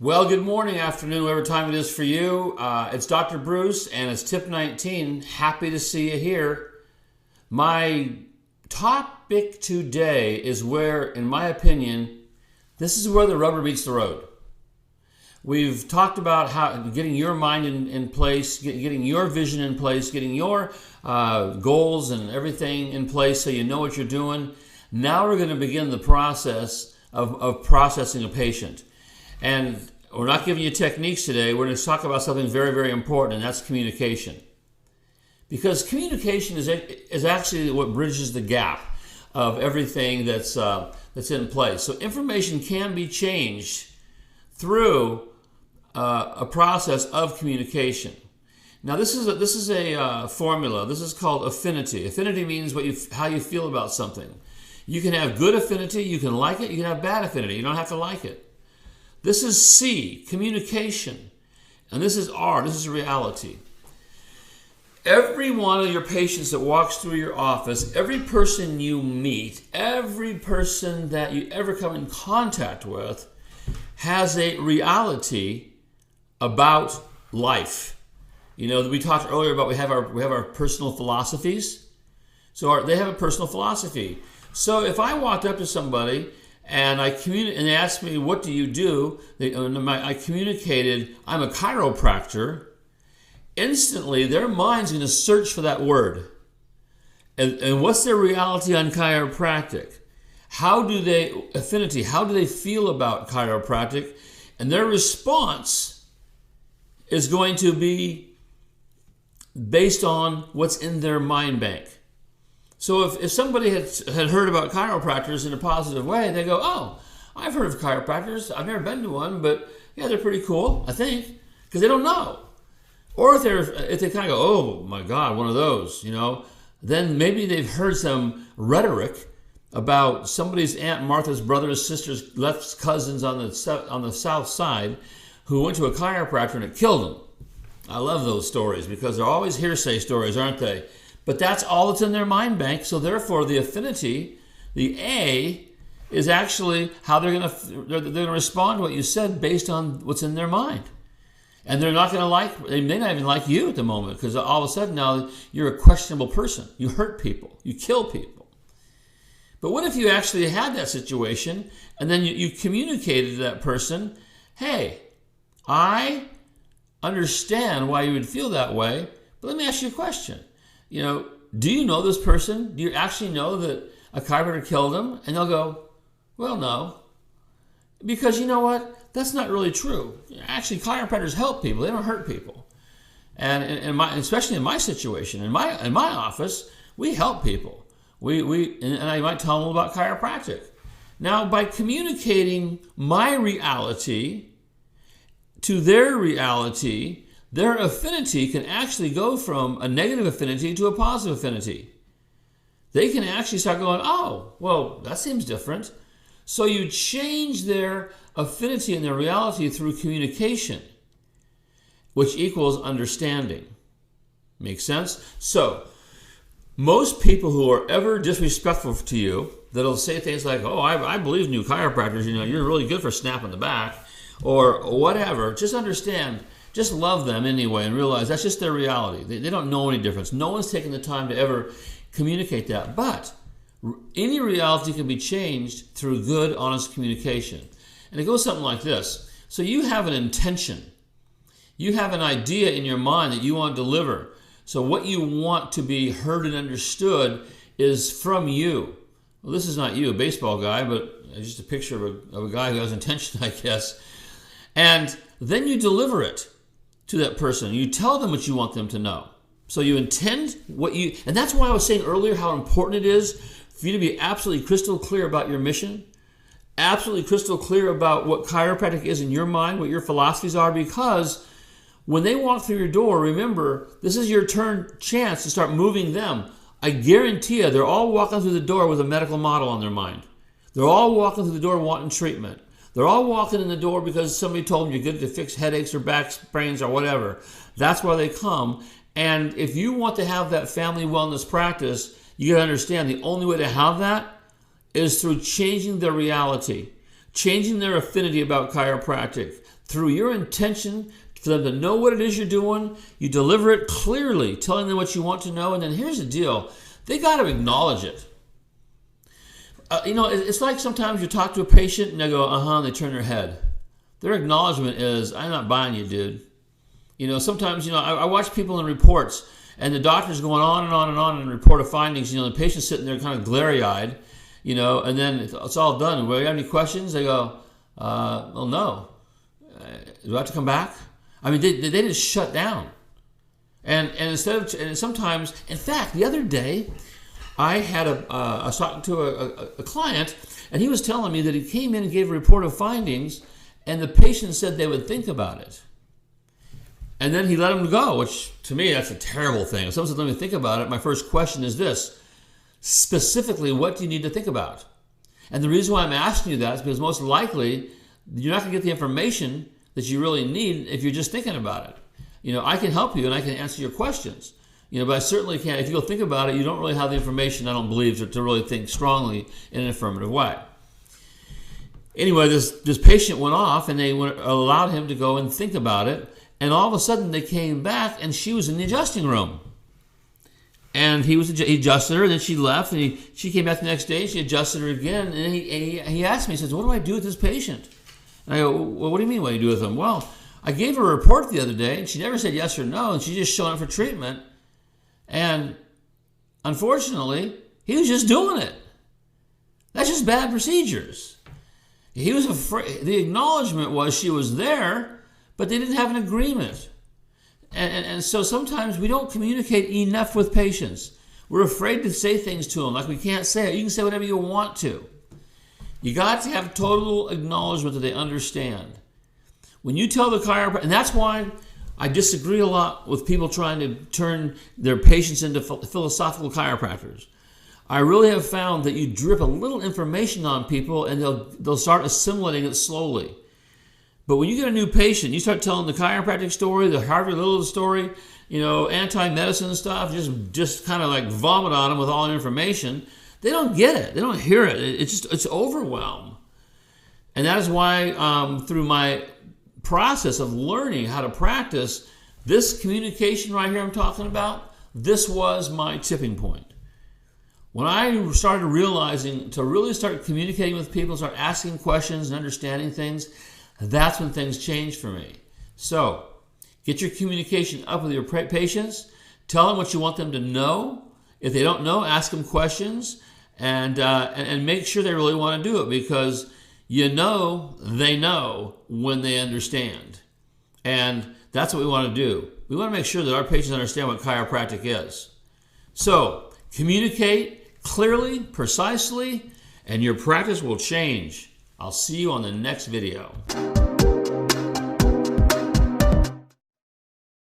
Well, good morning, afternoon, whatever time it is for you. It's Dr. Bruce, and it's tip 19. Happy to see you here. My topic today is where, in my opinion, this is where the rubber meets the road. We've talked about how getting your mind in place, getting your vision in place, getting your goals and everything in place so you know what you're doing. Now we're going to begin the process of processing a patient. And we're not giving you techniques today. We're going to talk about something very, very important, and that's communication. Because communication is actually what bridges the gap of everything that's in place. So information can be changed through a process of communication. Now, this is a formula. This is called affinity. Affinity means how you feel about something. You can have good affinity. You can like it. You can have bad affinity. You don't have to like it. This is C, communication. And this is R, this is reality. Every one of your patients that walks through your office, every person you meet, every person that you ever come in contact with has a reality about life. You know, we talked earlier about we have our personal philosophies. So they have a personal philosophy. So if I walked up to somebody and they asked me, what do you do? I communicated, I'm a chiropractor. Instantly, their mind's going to search for that word. And what's their reality on chiropractic? How do they feel about chiropractic? And their response is going to be based on what's in their mind bank. So if somebody had heard about chiropractors in a positive way, they go, oh, I've heard of chiropractors. I've never been to one, but yeah, they're pretty cool, I think, because they don't know. Or if they kind of go, oh my God, one of those, then maybe they've heard some rhetoric about somebody's Aunt Martha's brothers, sisters, left cousins on the south side who went to a chiropractor and it killed them. I love those stories because they're always hearsay stories, aren't they? But that's all that's in their mind bank. So therefore, the affinity, the A, is actually how they're going to respond to what you said based on what's in their mind. And they're not going to they may not even like you at the moment because all of a sudden now you're a questionable person. You hurt people. You kill people. But what if you actually had that situation and then you communicated to that person, hey, I understand why you would feel that way, but let me ask you a question. Do you know this person? Do you actually know that a chiropractor killed him? And they'll go, well, no. Because you know what? That's not really true. Actually, chiropractors help people. They don't hurt people. And especially in my situation, in my office, we help people. And I might tell them about chiropractic. Now, by communicating my reality to their reality, their affinity can actually go from a negative affinity to a positive affinity. They can actually start going, oh, well, that seems different. So you change their affinity and their reality through communication, which equals understanding. Make sense? So most people who are ever disrespectful to you, that'll say things like, oh, I believe in you chiropractors, you're really good for snapping the back, or whatever, just understand. Just love them anyway and realize that's just their reality. They don't know any difference. No one's taken the time to ever communicate that. But any reality can be changed through good, honest communication. And it goes something like this. So you have an intention. You have an idea in your mind that you want to deliver. So what you want to be heard and understood is from you. Well, this is not you, a baseball guy, but just a picture of a guy who has intention, I guess. And then you deliver it to that person. You tell them what you want them to know. So you intend and that's why I was saying earlier how important it is for you to be absolutely crystal clear about your mission, absolutely crystal clear about what chiropractic is in your mind, what your philosophies are, because when they walk through your door, remember, this is your chance to start moving them. I guarantee you, they're all walking through the door with a medical model on their mind. They're all walking through the door wanting treatment. They're all walking in the door because somebody told them you're good to fix headaches or back sprains or whatever. That's why they come. And if you want to have that family wellness practice, you got to understand the only way to have that is through changing their reality, changing their affinity about chiropractic, through your intention for them to know what it is you're doing. You deliver it clearly, telling them what you want to know. And then here's the deal. They got to acknowledge it. It's like sometimes you talk to a patient and they go, and they turn their head. Their acknowledgement is, I'm not buying you, dude. Sometimes, I watch people in reports and the doctor's going on and on and on in report of findings. The patient's sitting there kind of glary-eyed, and then it's all done. Well, you have any questions? They go, well, no. Do I have to come back? I mean, they just shut down. And sometimes, in fact, the other day, I was talking to a client, and he was telling me that he came in and gave a report of findings, and the patient said they would think about it. And then he let him go, which to me, that's a terrible thing. If someone says, let me think about it, my first question is this: specifically, what do you need to think about? And the reason why I'm asking you that is because most likely you're not going to get the information that you really need if you're just thinking about it. I can help you and I can answer your questions. But I certainly can't. If you go think about it, you don't really have the information, I don't believe, to really think strongly in an affirmative way. Anyway, this patient went off and they allowed him to go and think about it. And all of a sudden they came back and she was in the adjusting room. And he adjusted her, and then she left, and she came back the next day, she adjusted her again, and he asked me, he says, what do I do with this patient? And I go, well, what do you mean what do you do with him? Well, I gave her a report the other day, and she never said yes or no, and she just showed up for treatment. And unfortunately, he was just doing it. That's just bad procedures. He was afraid. The acknowledgement was she was there, but they didn't have an agreement. And so sometimes we don't communicate enough with patients. We're afraid to say things to them like we can't say it. You can say whatever you want to. You got to have total acknowledgement that they understand. When you tell the chiropractor, and that's why I disagree a lot with people trying to turn their patients into philosophical chiropractors. I really have found that you drip a little information on people and they'll start assimilating it slowly. But when you get a new patient, you start telling the chiropractic story, the Harvey Little story, anti-medicine stuff, just kind of like vomit on them with all the information. They don't get it. They don't hear it. It's overwhelm. And that is why through my process of learning how to practice this communication right here I'm talking about, this was my tipping point. When I started realizing to really start communicating with people, start asking questions and understanding things, that's when things changed for me. So, get your communication up with your patients. Tell them what you want them to know. If they don't know, ask them questions, and make sure they really want to do it, because they know when they understand. And that's what we want to do. We want to make sure that our patients understand what chiropractic is. So, communicate clearly, precisely, and your practice will change. I'll see you on the next video.